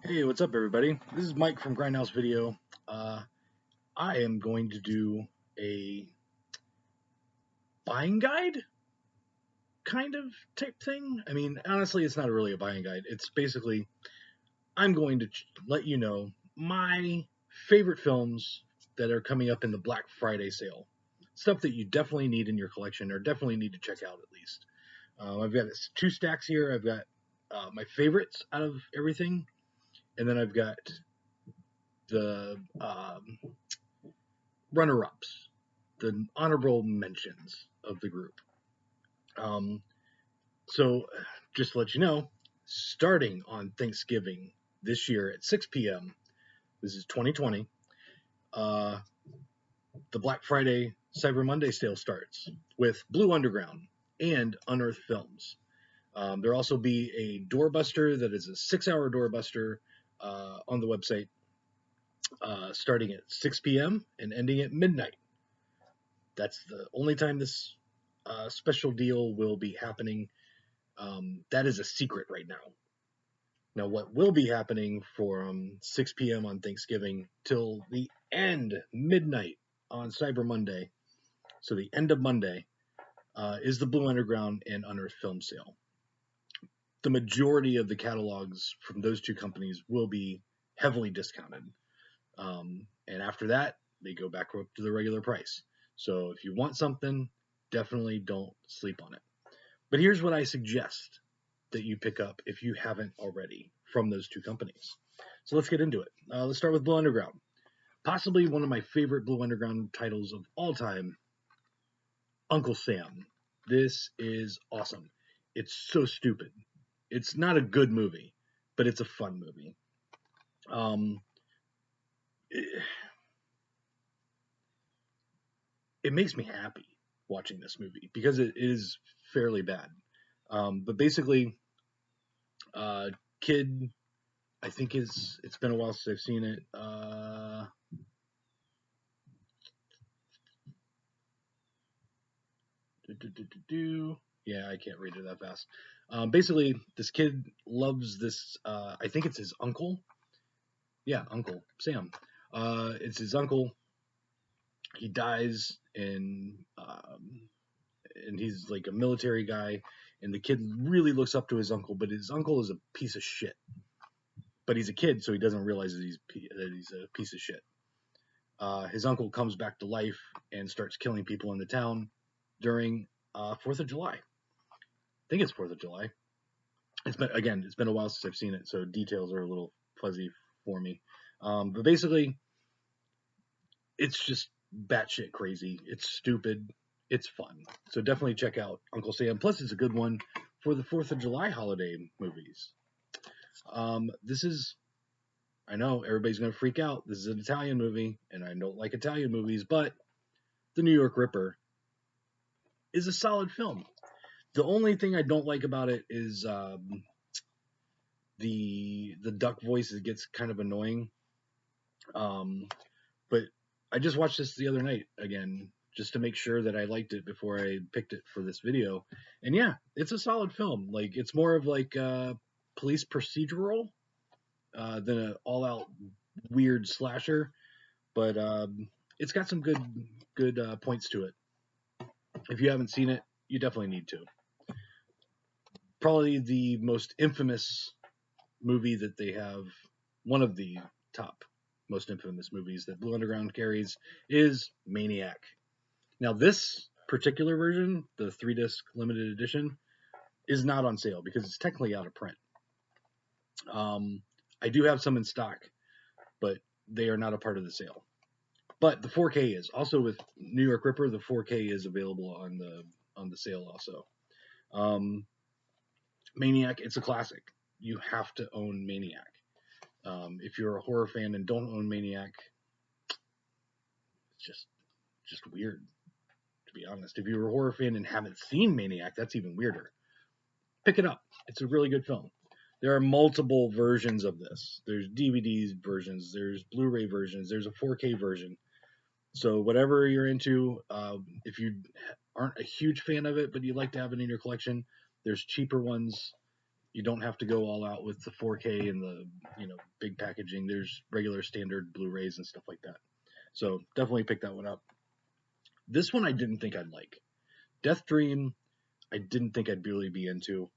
Hey, what's up, everybody? This is Mike from Grindhouse Video. I am going to do a buying guide kind of type thing. I mean, honestly, it's not really a buying guide. It's basically I'm going to let you know my favorite films that are coming up in the Black Friday sale. Stuff that you definitely need in your collection or definitely need to check out at least. I've got two stacks here. I've got my favorites out of everything, and then I've got the runner-ups, the honorable mentions of the group. Um, so, just to let you know, starting on Thanksgiving this year at 6 p.m., this is 2020, uh, the Black Friday Cyber Monday sale starts with Blue Underground and Unearthed Films. There'll also be a doorbuster that is a 6-hour doorbuster on the website starting at 6 p.m. and ending at midnight. That's the only time this special deal will be happening. That is a secret right now. Now, what will be happening from 6 p.m. on Thanksgiving till the end, midnight on Cyber Monday, so the end of Monday, is the Blue Underground and Unearthed Film sale. The majority of the catalogs from those two companies will be heavily discounted. And after that, they go back up to the regular price. So if you want something, definitely don't sleep on it. But here's what I suggest that you pick up if you haven't already from those two companies. So let's get into it. Let's start with Blue Underground. Possibly one of my favorite Blue Underground titles of all time, Uncle Sam. This is awesome. It's so stupid. It's not a good movie, but it's a fun movie. Um, it, it makes me happy watching this movie because it is fairly bad. But basically, kid, I think it's been a while since I've seen it. Yeah, I can't read it that fast. Basically, this kid loves this. I think it's his uncle. Yeah, Uncle Sam. It's his uncle. He dies, and he's like a military guy, and the kid really looks up to his uncle, but his uncle is a piece of shit. But he's a kid, so he doesn't realize that he's a piece of shit. His uncle comes back to life and starts killing people in the town during 4th of July. I think it's 4th of July. It's been a while since I've seen it, so details are a little fuzzy for me. But basically, it's just batshit crazy. It's stupid. It's fun. So definitely check out Uncle Sam. Plus, it's a good one for the 4th of July holiday movies. This is, I know everybody's going to freak out. This is an Italian movie, and I don't like Italian movies, but The New York Ripper is a solid film. The only thing I don't like about it is the duck voice. It gets kind of annoying. But I just watched this the other night again just to make sure that I liked it before I picked it for this video. And yeah, it's a solid film. Like it's more of like a police procedural than an all-out weird slasher, but it's got some good points to it. If you haven't seen it, you definitely need to. Probably the most infamous movie that they have, one of the top most infamous movies that Blue Underground carries, is Maniac. Now, this particular version, the 3-disc limited edition, is not on sale because it's technically out of print. I do have some in stock, but they are not a part of the sale. But the 4K is also with New York Ripper. The 4K is available on the sale also. Maniac, it's a classic. You have to own Maniac. If you're a horror fan and don't own Maniac, it's just weird, to be honest. If you're a horror fan and haven't seen Maniac, that's even weirder. Pick it up. It's a really good film. There are multiple versions of this. There's DVD versions, there's Blu-ray versions, there's a 4K version. So whatever you're into, if you aren't a huge fan of it, but you'd like to have it in your collection, there's cheaper ones You don't have to go all out with the 4K and the big packaging. There's regular standard Blu-rays and stuff like that. So definitely pick that one up. This one I didn't think I'd like. Death Dream, I didn't think I'd really be into,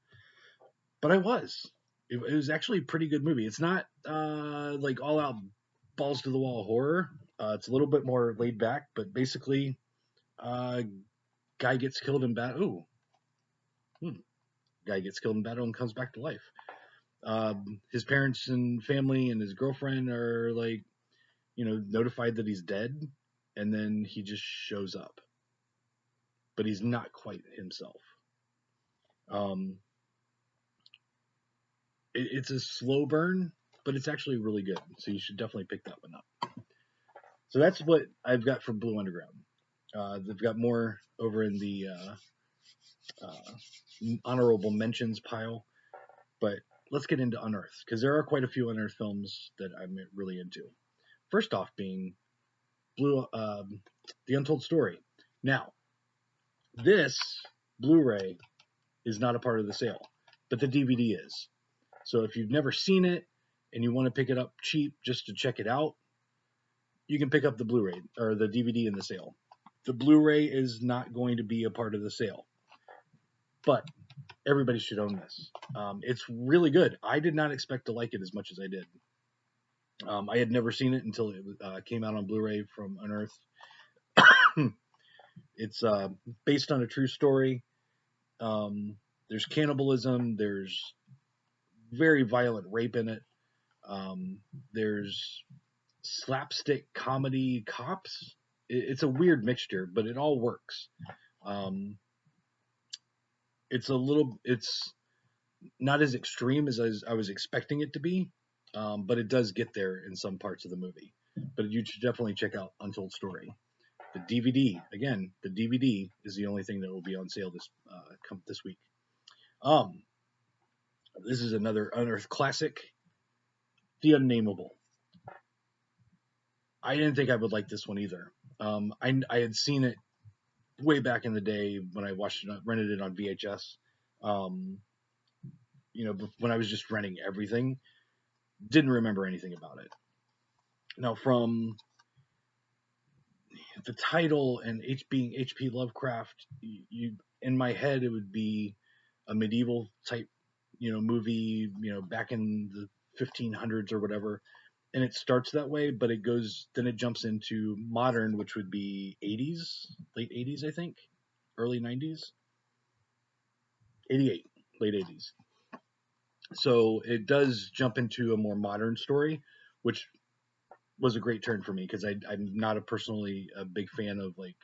but I was. It was actually a pretty good movie. It's not like all out balls to the wall horror. It's a little bit more laid back, but basically, guy gets killed in battle. Guy gets killed in battle and comes back to life. His parents and family and his girlfriend are like, notified that he's dead, and then he just shows up, but he's not quite himself. Um, it's a slow burn, but it's actually really good. So you should definitely pick that one up. So that's what I've got for Blue Underground. They've got more over in the honorable mentions pile, but let's get into Unearthed, because there are quite a few Unearthed films that I'm really into. First off being The Untold Story. Now, this Blu-ray is not a part of the sale, but the DVD is. So if you've never seen it and you want to pick it up cheap just to check it out, you can pick up the Blu-ray or the DVD in the sale. The Blu-ray is not going to be a part of the sale, but everybody should own this. It's really good. I did not expect to like it as much as I did. I had never seen it until it came out on Blu-ray from Unearthed. It's based on a true story. There's cannibalism. There's very violent rape in it. There's slapstick comedy cops. It's a weird mixture, but it all works. It's not as extreme as I was expecting it to be, but it does get there in some parts of the movie. But you should definitely check out Untold Story. The DVD, again, the DVD is the only thing that will be on sale this week. This is another Unearthed classic, The Unnameable. I didn't think I would like this one either. I had seen it way back in the day when I rented it on VHS. When I was just renting everything, didn't remember anything about it. Now, from the title and being H.P. Lovecraft, in my head it would be a medieval type, movie, back in the 1500s or whatever. And it starts that way, but then it jumps into modern, which would be 80s, late 80s, I think, early 90s, 88, late 80s. So it does jump into a more modern story, which was a great turn for me because I'm not personally a big fan of like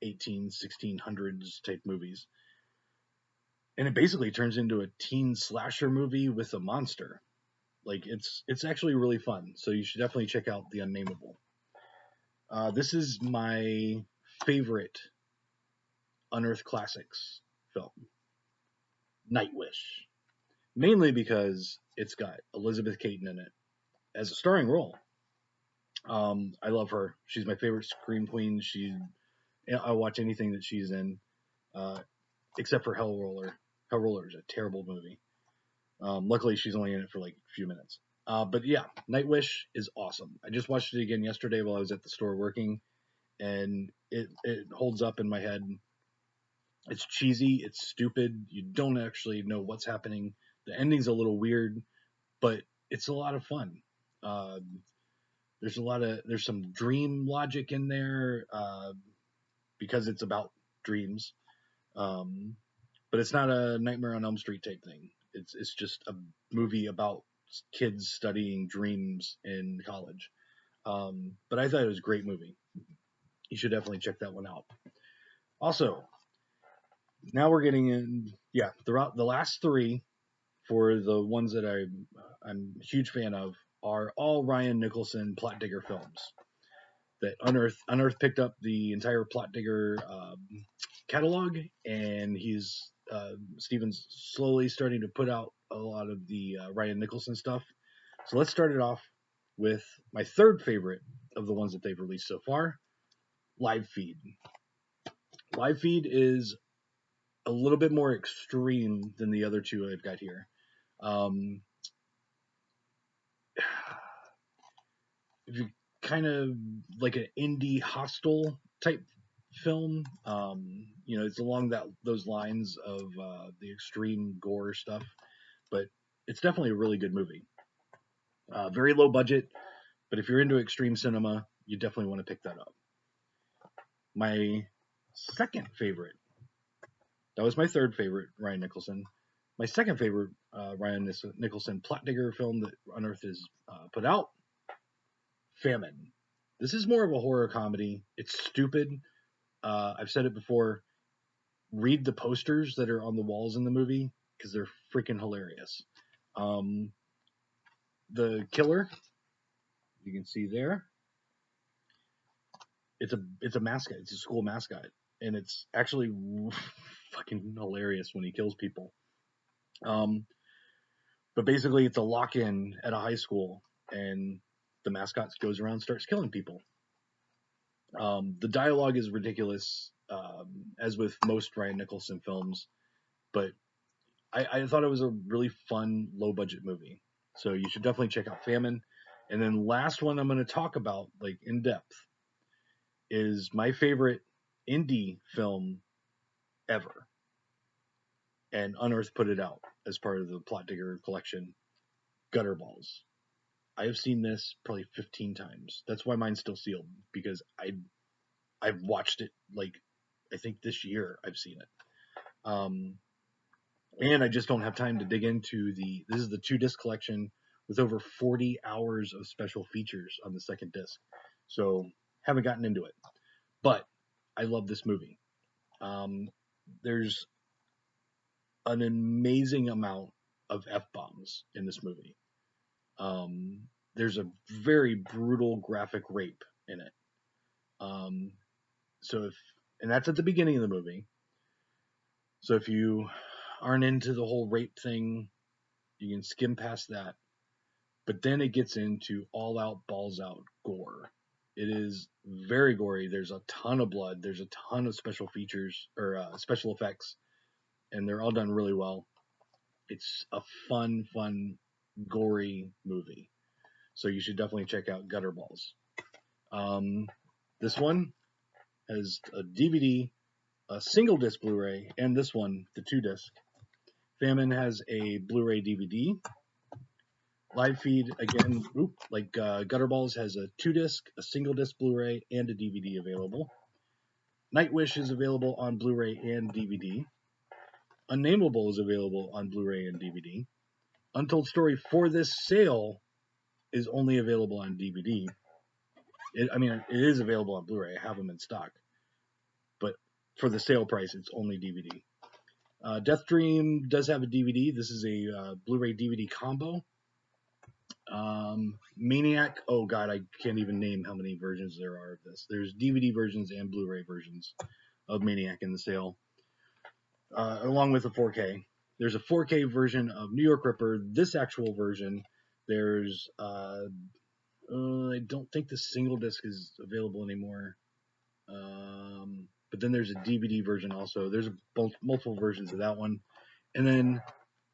1600s type movies. And it basically turns into a teen slasher movie with a monster. Like it's actually really fun. So you should definitely check out The Unnameable. This is my favorite Unearthed Classics film, Nightwish. Mainly because it's got Elizabeth Caton in it as a starring role. I love her. She's my favorite scream queen. I watch anything that she's in, except for Hell Roller. Hell Roller is a terrible movie. Luckily, she's only in it for like a few minutes. But yeah, Nightwish is awesome. I just watched it again yesterday while I was at the store working, and it holds up in my head. It's cheesy. It's stupid. You don't actually know what's happening. The ending's a little weird, but it's a lot of fun. There's some dream logic in there because it's about dreams. But it's not a Nightmare on Elm Street type thing. It's just a movie about kids studying dreams in college. But I thought it was a great movie. You should definitely check that one out. Also, now we're getting in. Yeah, the last three for the ones that I'm a huge fan of are all Ryan Nicholson Plot Digger films. That Unearthed picked up the entire Plot Digger catalog, and Steven's slowly starting to put out a lot of the Ryan Nicholson stuff. So let's start it off with my third favorite of the ones that they've released so far, Live Feed. Live Feed is a little bit more extreme than the other two I've got here. Um, if you kind of like an indie hostel type film, it's along those lines of the extreme gore stuff, but it's definitely a really good movie. Very low budget, but if you're into extreme cinema, you definitely want to pick that up. My second favorite, that was my third favorite, Ryan Nicholson. My second favorite Ryan Nicholson plot digger film that Unearthed has put out, Famine. This is more of a horror comedy. It's stupid. I've said it before. Read the posters that are on the walls in the movie because they're freaking hilarious. Um, the killer, you can see there, it's a mascot. It's a school mascot, and it's actually fucking hilarious when he kills people. Um, but basically, it's a lock-in at a high school, and the mascot goes around and starts killing people. The dialogue is ridiculous, as with most Ryan Nicholson films, but I thought it was a really fun, low-budget movie. So you should definitely check out Famine. And then last one I'm going to talk about, like in depth, is my favorite indie film ever. And Unearthed put it out as part of the Plot Digger collection, Gutterballs. I have seen this probably 15 times. That's why mine's still sealed, because I've watched it like I think this year I've seen it. And I just don't have time to dig into this is the 2-disc collection with over 40 hours of special features on the second disc. So haven't gotten into it. But I love this movie. There's an amazing amount of F-bombs in this movie. There's a very brutal graphic rape in it. And that's at the beginning of the movie. So if you aren't into the whole rape thing, you can skim past that. But then it gets into all out, balls out gore. It is very gory. There's a ton of blood. There's a ton of special features or special effects, and they're all done really well. It's a fun, gory movie. So you should definitely check out Gutterballs. This one has a DVD, a single disc Blu-ray, and this one, the 2-disc. Famine has a Blu-ray DVD. Live feed, again, Gutterballs has a 2-disc, a single disc Blu-ray, and a DVD available. Nightwish is available on Blu-ray and DVD. Unnameable is available on Blu-ray and DVD. Untold Story for this sale is only available on DVD. It is available on Blu-ray. I have them in stock. But for the sale price, it's only DVD. Death Dream does have a DVD. This is a Blu-ray DVD combo. Maniac, oh god, I can't even name how many versions there are of this. There's DVD versions and Blu-ray versions of Maniac in the sale, along with a 4K. There's a 4K version of New York Ripper. This actual version, there's I don't think the single disc is available anymore. But then there's a DVD version also. There's multiple versions of that one, and then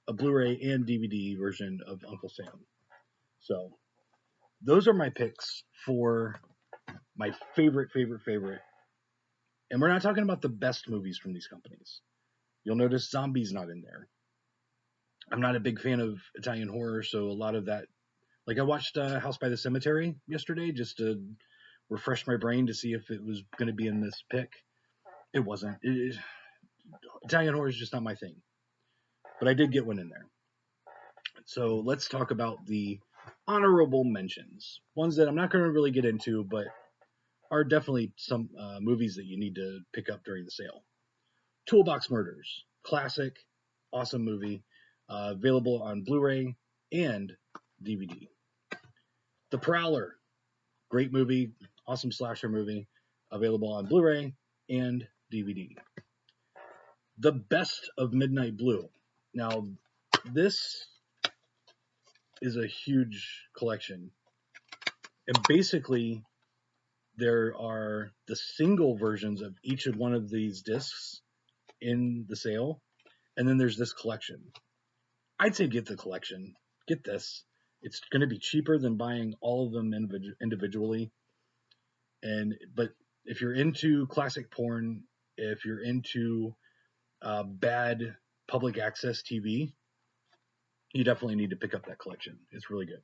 a Blu-ray and DVD version of Uncle Sam. So those are my picks for my favorite. And we're not talking about the best movies from these companies. You'll notice Zombie's not in there. I'm not a big fan of Italian horror, so a lot of that, like I watched House by the Cemetery yesterday just to refresh my brain to see if it was going to be in this pick. It wasn't. Italian horror is just not my thing. But I did get one in there. So let's talk about the honorable mentions. Ones that I'm not going to really get into, but are definitely some movies that you need to pick up during the sale. Toolbox Murders. Classic. Awesome movie. Available on Blu-ray and DVD. The Prowler. Great movie. Awesome slasher movie. Available on Blu-ray and DVD. The Best of Midnight Blue. Now, this is a huge collection. And basically, there are the single versions of each of one of these discs in the sale, and then there's this collection. I'd say get the collection. Get this. It's going to be cheaper than buying all of them individually. But if you're into classic porn, if you're into bad public access TV, you definitely need to pick up that collection. It's really good.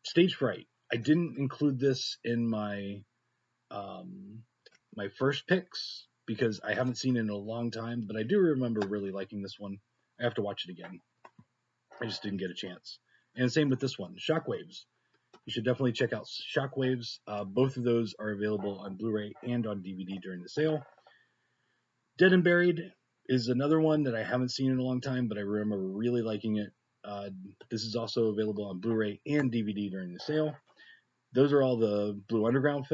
Stage Fright. I didn't include this in my my first picks because I haven't seen it in a long time, but I do remember really liking this one. I have to watch it again. I just didn't get a chance. And same with this one, Shockwaves. You should definitely check out Shockwaves. Both of those are available on Blu-ray and on DVD during the sale. Dead and Buried is another one that I haven't seen in a long time, but I remember really liking it. This is also available on Blu-ray and DVD during the sale. Those are all the Blue Underground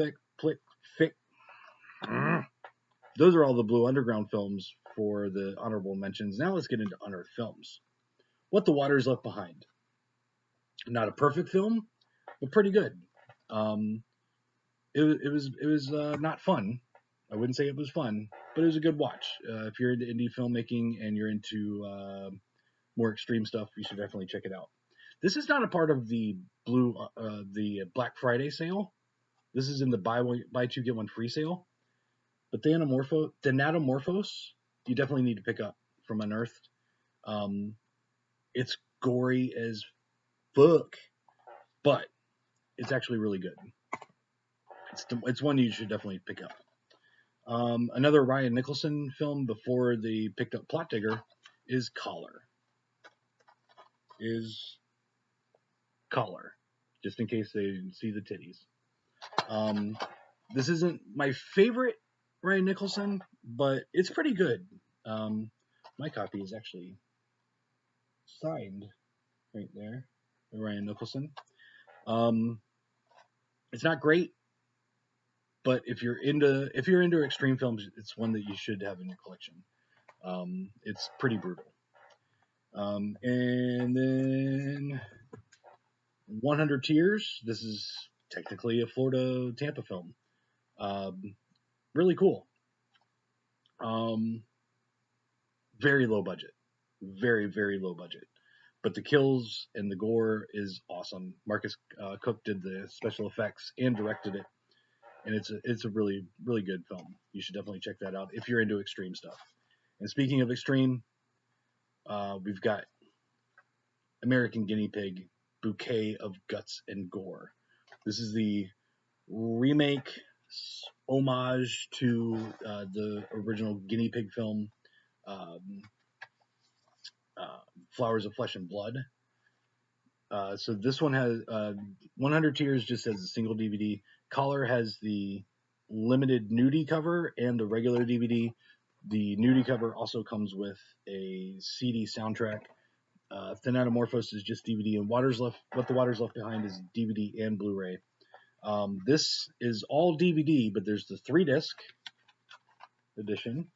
Those are all the Blue Underground films for the honorable mentions. Now let's get into Unearthed Films. What the Waters Left Behind. Not a perfect film, but pretty good. It was not fun. I wouldn't say it was fun, but it was a good watch. If you're into indie filmmaking and you're into more extreme stuff, you should definitely check it out. This is not a part of the the Black Friday sale. This is in the buy two get one free sale. But the Anatomorphos, you definitely need to pick up from Unearthed. It's gory as fuck, but it's actually really good. It's one you should definitely pick up. Another Ryan Nicholson film before they picked up Plot Digger is Collar. Just in case they see the titties. This isn't my favorite Ryan Nicholson, but it's pretty good. My copy is actually signed right there by Ryan Nicholson. It's not great, but if you're into extreme films, it's one that you should have in your collection. It's pretty brutal. And then 100 Tears. This is technically a Florida Tampa film. Really cool. Very low budget. Very, very low budget. But the kills and the gore is awesome. Marcus Cook did the special effects and directed it. And it's a really, really good film. You should definitely check that out if you're into extreme stuff. And speaking of extreme, we've got American Guinea Pig, Bouquet of Guts and Gore. This is the remake homage to the original guinea pig film, Flowers of Flesh and Blood. So this one has 100 Tears just as a single DVD. Collar has the limited nudie cover and the regular DVD. The nudie cover also comes with a CD soundtrack. Thanatomorphos is just DVD, and What the Waters Left Behind is DVD and Blu-ray. This is all DVD, but there's the 3-disc edition.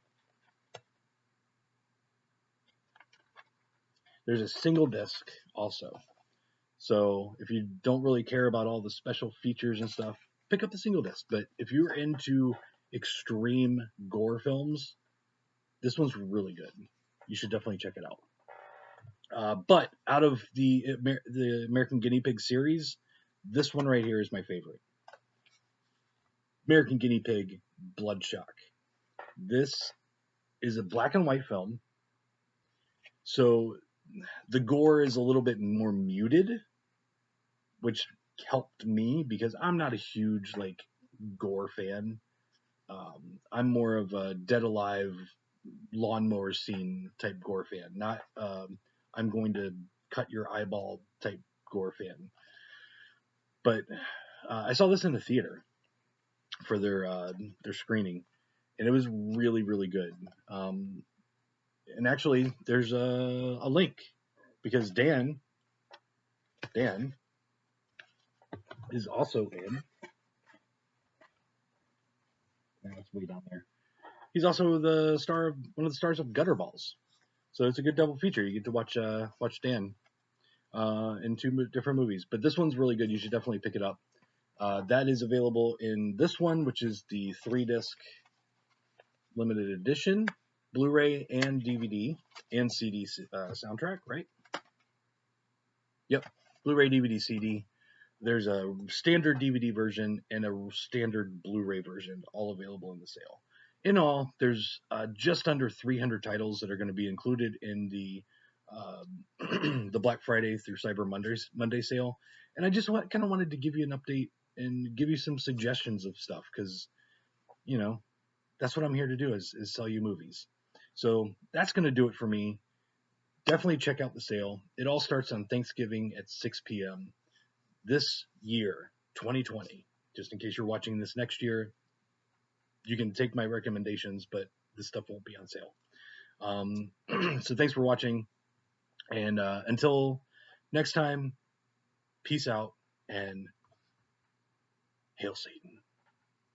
There's a single disc also. So if you don't really care about all the special features and stuff, pick up the single disc. But if you're into extreme gore films, this one's really good. You should definitely check it out. But out of the American Guinea Pig series, this one right here is my favorite. American Guinea Pig Bloodshock. This is a black and white film. So the gore is a little bit more muted, which helped me because I'm not a huge gore fan. I'm more of a Dead Alive lawnmower scene type gore fan, not I'm going to cut your eyeball type gore fan. But I saw this in the theater for their screening, and it was really, really good. And actually, there's a link because Dan is also in. That's way down there. He's also one of the stars of Gutterballs. So it's a good double feature. You get to watch Dan in 2 different movies. But this one's really good. You should definitely pick it up. That is available in this one, which is the 3-disc limited edition, Blu-ray and DVD and CD soundtrack, right? Yep, Blu-ray, DVD, CD. There's a standard DVD version and a standard Blu-ray version, all available in the sale. In all, there's just under 300 titles that are going to be included in the the Black Friday through Cyber Monday sale. And I just kind of wanted to give you an update and give you some suggestions of stuff because, you know, that's what I'm here to do is sell you movies. So that's going to do it for me. Definitely check out the sale. It all starts on Thanksgiving at 6 p.m. this year, 2020. Just in case you're watching this next year, you can take my recommendations, but this stuff won't be on sale. So thanks for watching. And until next time, peace out and hail Satan.